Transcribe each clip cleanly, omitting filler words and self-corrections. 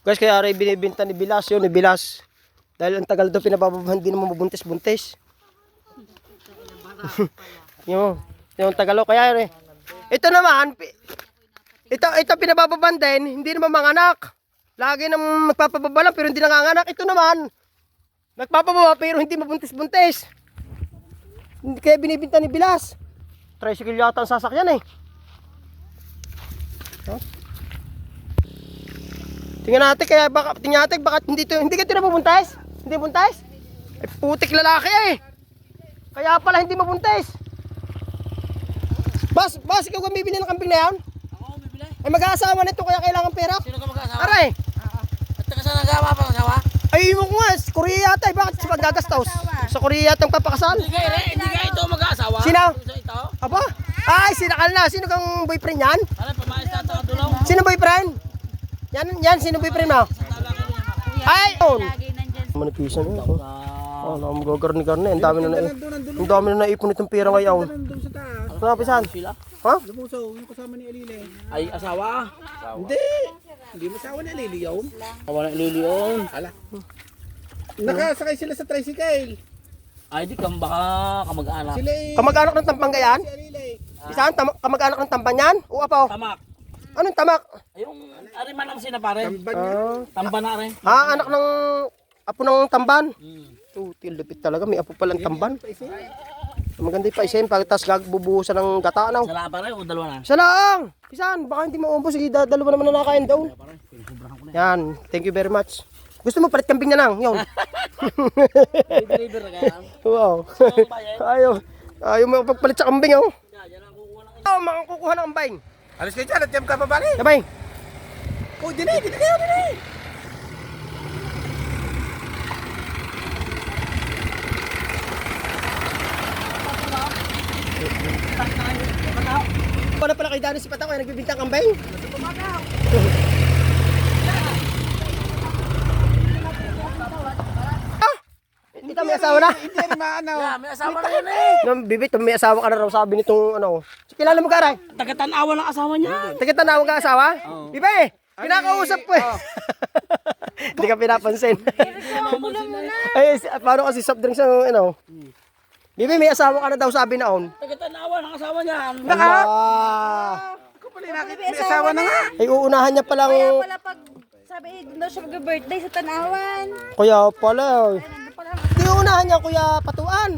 Guys, kaya rin binibinta ni Bilas yun, ni Bilas. Dahil ang tagal daw pinabababahan, hindi naman mabuntis-buntis. yung tagalo, kaya rin. Ito naman, ito pinabababahan din, hindi naman manganak. Lagi nang magpapababa lang, pero hindi nanganganak. Ito naman, nagpapababa, pero hindi mabuntis-buntis. Kaya binibinta ni Bilas. Tricycle yata ang sasakyan eh. Huh? Tingnan natin, kaya baka hindi ka tinabubuntis? Hindi buntis? Ay putik lalaki eh. Kaya pala hindi mabuntis. Bas, ikaw bibili ng kambing na yan? Ako bibili. Ay mag-aasawa nito kaya kailangan pera. Sino ka mag-aasawa? Aray. At taga saan nagawa pa nagawa? Ay mo ko nga, sa Korea yata eh. Bakit sa paggagastos? Sa Korea yata ang papakasal. Hindi ka ito mag-aasawa? Sino? Ito? Aba? Ay, sinakal na. Sino kang boyfriend yan? Ano, pamayos na ito ang dulong? Sino boyfriend? Yan, sino boyfriend mo? Ay, on. Manipisan eh. Oh, nakamugagarni-garni. Ang dami na naipon itong pera ngayon. Napisan? Ha? Lupuso, yung kasama ni Alile. Ay, asawa? Hindi masawa ni Alile yun. Asawa ng ililiyon. Ala. Nakasakay sila sa tricycle. Ay, di ka baka kamag-anak. Sila eh. Kamag-anak ng tampang gayan? Si Alile. Isaan? Kamag-anak ng tamban yan? O apaw? Tamak. Anong tamak? Ay, yung ariman ang sinapare. Tamban niya. Tamba na rin. Ha? Anak ng apo ng tamban? Hmm. Tilupit talaga. May apo palang tamban. Maganda yung paisin. Pagkas gagbubuhusan ng gata. Ano? Sala pa rin o dalawa na? Isa lang! Pisan, baka hindi maumbos. Sige, dalawa naman na nakain daw. Yan, thank you very much. Gusto mo palit kambing na lang? Yun. Deliver na kaya. Wow. Ayaw mo pagpalit sa kambing, oh. Oh, makakukuha ng kambing. Alis kayo dyan at jam ka pa bali. Sabay. Oh, dinay, dito kayo, dinay. Wala pala kay Dano si Pataw kaya nagbibintang kambing. Ito may asawa na. Hindi rin maano. Yeah, may asawa na yun eh. Nung bibit, may asawa ka na raw sabi nitong ano. Kilala mo ka rin? Taga-tanawa ng asawa niya. Taga-tanaw ka asawa? Bibe, kinakausap ko eh. Hindi ka pinapansin. Ay, paano kasi soft drinks ang ano? Bibe, may asawa ka na daw sabi naon. Taga-tanawa ng asawa niya. Ako pala nakita, may asawa na nga. Ay, uunahan niya palang. Kaya pala pag sabi doon daw siya mag-birthday sa Tanawan. Kaya pala. Nandun pala. Hindi uunahan niya kuya Patuan.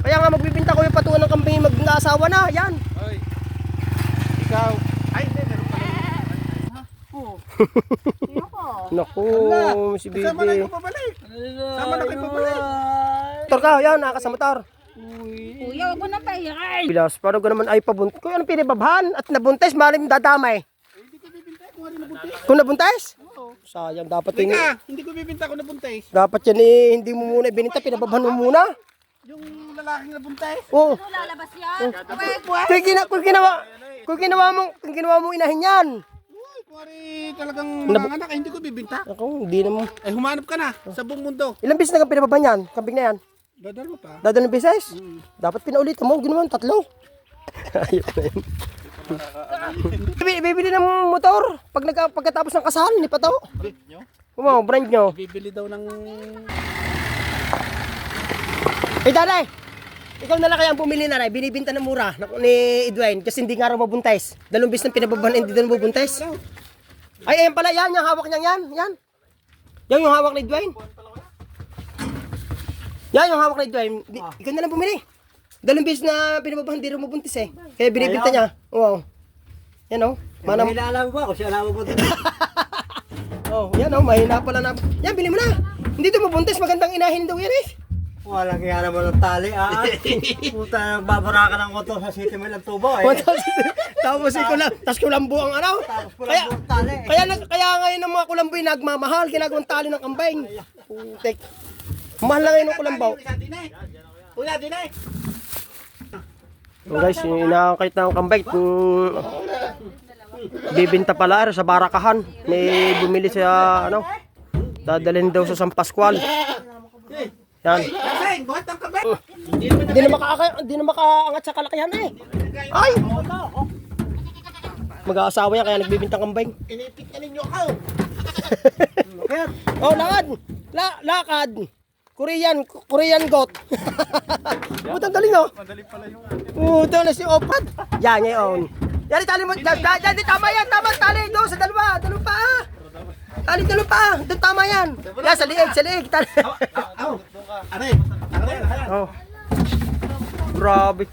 Kaya nga magbibinta kuya Patuan ng kambing mag-asawa na. Yan. Oy. Ikaw. Ay, hindi, meron pala. Sino ko? Naku, si Bibi. Sama na kayo pabalik. Sama na kayo pabalik. Motor ka, yan, nakakasamotor. Kuya, wag mo na pahiyakin. Bilas, paano ka naman ay pabuntis? Kuya, anong pinibabhan? At nabuntis, malim dadamay. Kung nabuntis? Sayang, dapat yung... Hindi ko bibinta kung nabuntis. Dapat yan eh, hindi mo muna ibininta, pinababhan mo muna. Yung lalaking nabuntis. Oo. Ano lalabas yan? Kung ginawa mo inahin yan. Uy, kuwari talagang mga anak, hindi ko bibinta. Ako, hindi na mo. Ay, humanap ka na sa buong mundo. Ilang beses na kang pinababhan yan? Kambing na yan? Dadal mo pa. Dadalang beses? Dapat pinaulit mo, ginawa 3. Ayun na yun. Bibili ng motor pagkatapos ng kasal ni Pataw. Brand nyo. Bibili daw ng... Eh Danay, ikaw na lang kaya ang bumili na rin. Binibinta ng mura ni Edwin kasi hindi nga raw mabuntis. 2 beses nang pinababahan hindi daw mabuntis. Ay, ayan pala yan, yung hawak niya yan. Yan. Yan yung hawak ni Edwin. Yan yung hawak ni Edwin. Ikaw na lang bumili. 2 beses na pinababahan hindi raw mabuntis eh. Kaya binibinta niya. Wow. Yan o. Manam. Alam mo ba kung siya alam mo ba? Oh, yan o, mahina pala na. Yan, bili mo na. Hindi ito mabuntis, magandang inahin daw yan eh. Walang kaya naman ng tali Puta, babara ka ng motor sa City Mall ng tubo eh. Tapos tapos kulambo ang ano. Kaya ngayon ang mga kulambo yung nagmamahal, ginagawang tali ng kambing. Putek. Mahal na ngayon ang kulambo. Kuya, dinay. So guys, inakakait na ang kambing. Bibinta pala sa barakahan. May bumili sa ano. Dadalhin daw sa San Pascual. Yan. Kasing, buhat ang kabay. Hindi na makaangat sa kalakihan eh. Ay! Mag-aasawa yan kaya nagbibintang kambing. Inipit na ninyo ako. Oh, lakad. Lakad. Korean goat. Putang galing oh. Madali pala yung Puta na si Opad. Yan ngayon. Yan, tali mo. Yan, tama yan. Tama, tali. Doon sa dalawa. Dalawa pa. Tali, dalawa pa. Doon tama yan. Yan, sa liig. Tali. Aray! Aray! Oh. Grabe.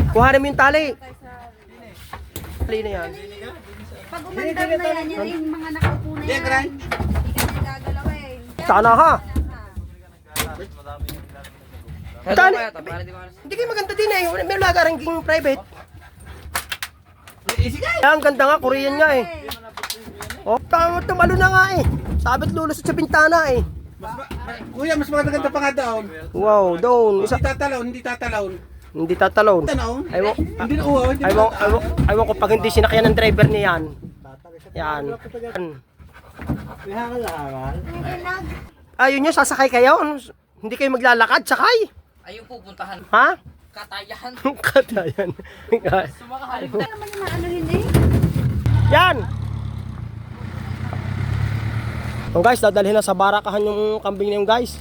Kuhanin mo yung tali. Tali na yan. Pag umandar na yan, yan yung mga nakaupo na yan. Hindi ka na gagalawin. Sana ha. Tali. Hindi kayo maganda din eh. May laga ranking private. Ang ganda nga, Korean nga eh. Oh, tumalo na nga eh. Sabit lulusot sa bintana eh. Kuya, mas maganda pa nga doon. Wow, doon. Isa, Hindi tatalon. hindi tatalon. Tanaw. Ayaw, Hindi na uhaw, hindi ayaw ko pag hindi sinakyan ng driver niya yan. Yan. May hangal-hangal. Ayun yun, sasakay kayo. Hindi kayo maglalakad, sakay. Ayun pupuntahan. Ha? Katayan. Katayan. Ito naman yung ano hindi. Yan! So guys, dadalhin na sa barakahan yung kambing na yung guys.